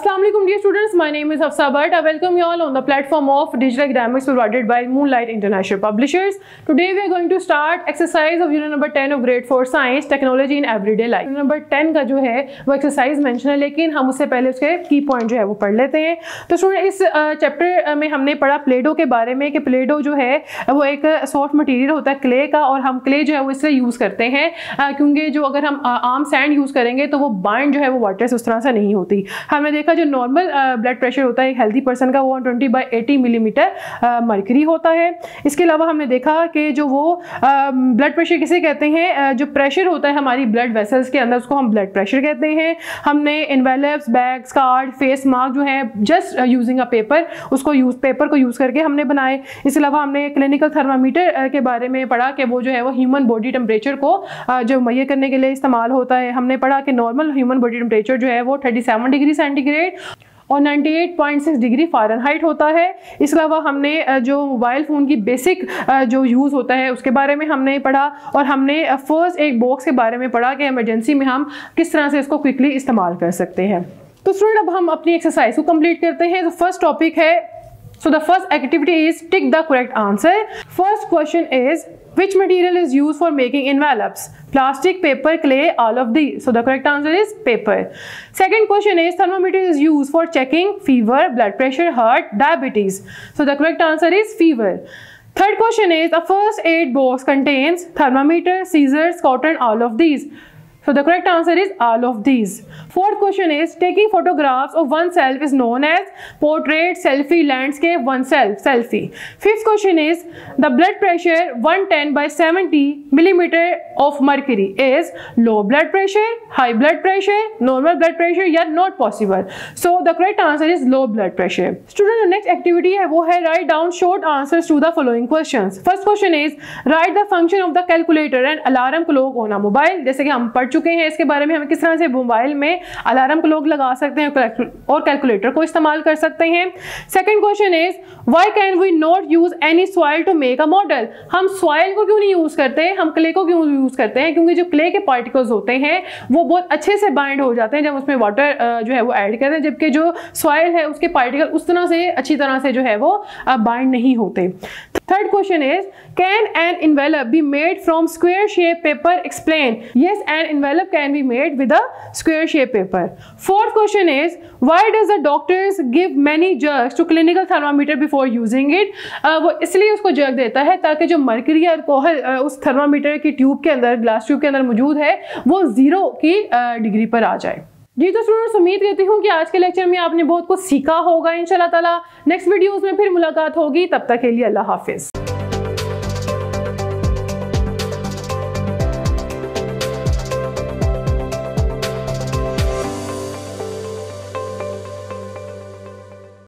Assalamu alaikum dear students, my name is Hafsa Bhatt. I welcome you all on the platform of Digital Academics provided by Moonlight International Publishers. Today we are going to start exercise of unit number 10 of grade 4 science technology in everyday life. Unit number 10 का जो है वो exercise mention है, लेकिन हम उससे पहले उसके की पॉइंट जो है वो पढ़ लेते हैं। तो स्टूडेंट इस चैप्टर में हमने पढ़ा प्ले-डो के बारे में कि प्ले-डो जो है वो एक सॉफ्ट मटेरियल होता है क्ले का, और हम क्ले जो है वो इसलिए यूज़ करते हैं क्योंकि जो अगर हम आम सैंड यूज़ करेंगे तो वो बाइंड जो है वो वाटर से उस तरह से नहीं होती। हमने देखा जो नॉर्मल ब्लड प्रेशर होता है एक हेल्दी पर्सन का वो 120/80 मिलीमीटर मर्करी होता है। इसके अलावा हमने देखा कि जो वो ब्लड प्रेशर किसे कहते हैं, जो प्रेशर होता है हमारी ब्लड वेसल्स के अंदर उसको हम ब्लड प्रेशर कहते हैं। हमने envelopes, bags, card, face mask जो है जस्ट यूजिंग अ पेपर उसको पेपर को यूज़ करके हमने बनाए। इसके अलावा हमने क्लिनिकल थर्मामीटर के बारे में पढ़ा कि वो जो है वो ह्यूमन बॉडी टेम्परेचर को जो मुहैया करने के लिए इस्तेमाल होता है। हमने पढ़ा कि नॉर्मल ह्यूमन बॉडी टेम्परेचर जो है वो 37 डिग्री सेंटीग्रेड और 98.6 डिग्री फ़ारेनहाइट होता है। इसके अलावा हमने जो मोबाइल फ़ोन की बेसिक जो यूज़ होता है उसके बारे में हमने पढ़ा, और हमने फर्स्ट एड बॉक्स के बारे में पढ़ा कि इमरजेंसी में हम किस तरह से इसको क्विकली इस्तेमाल कर सकते हैं। तो स्टूडेंट अब हम अपनी एक्सरसाइज को कंप्लीट करते हैं। तो फर्स्ट टॉपिक है, so the first activity is tick the correct answer. First question is, which material is used for making envelopes? Plastic, paper, clay, all of these. So the correct answer is paper. Second question is, thermometer is used for checking fever, blood pressure, heart, diabetes. So the correct answer is fever. Third question is, a first aid box contains thermometer, scissors, cotton, all of these. So the correct answer is all of these. Fourth question is, taking photographs of oneself is known as portrait, selfie, landscape, oneself, selfie. Fifth question is, the blood pressure 110/70 millimeter of mercury is low blood pressure, high blood pressure, normal blood pressure या not possible. So the correct answer is low blood pressure. Student, the next activity है वो है write down short answers to the following questions. First question is, write the function of the calculator and alarm clock on a mobile. जैसे कि हम पढ़ चुके हैं इसके बारे में, हमें किस तरह से मोबाइल में अलार्म क्लॉक लगा सकते हैं और कैलकुलेटर को इस्तेमाल कर सकते हैं। Second question is, why can we not use any soil to make a model? हम सॉइल को क्यों नहीं यूज करते, हम क्ले को क्यों यूज करते हैं? क्योंकि जो क्ले के पार्टिकल्स होते हैं वो बहुत अच्छे से बाइंड हो जाते हैं जब उसमें वाटर जो है वो ऐड करते हैं, जबकि जो सॉइल है उसके पार्टिकल उस तरह से अच्छी तरह से जो है वो बाइंड नहीं होते। Third question is, can an envelope be made from square shape paper? Explain. Yes, an envelope can be made with a square shape paper. Fourth question is, why does the doctors give many jerks to clinical thermometer before using it? वो इसलिए उसको jerk देता है ताकि जो mercury alcohol उस thermometer की tube के अंदर, ग्लास ट्यूब के अंदर मौजूद है, वो 0 की डिग्री पर आ जाए। जी तो स्टूडेंट्स, उम्मीद करती हूँ कि आज के लेक्चर में आपने बहुत कुछ सीखा होगा। इंशाल्लाह ताला नेक्स्ट वीडियोस में फिर मुलाकात होगी, तब तक के लिए अल्लाह हाफिज।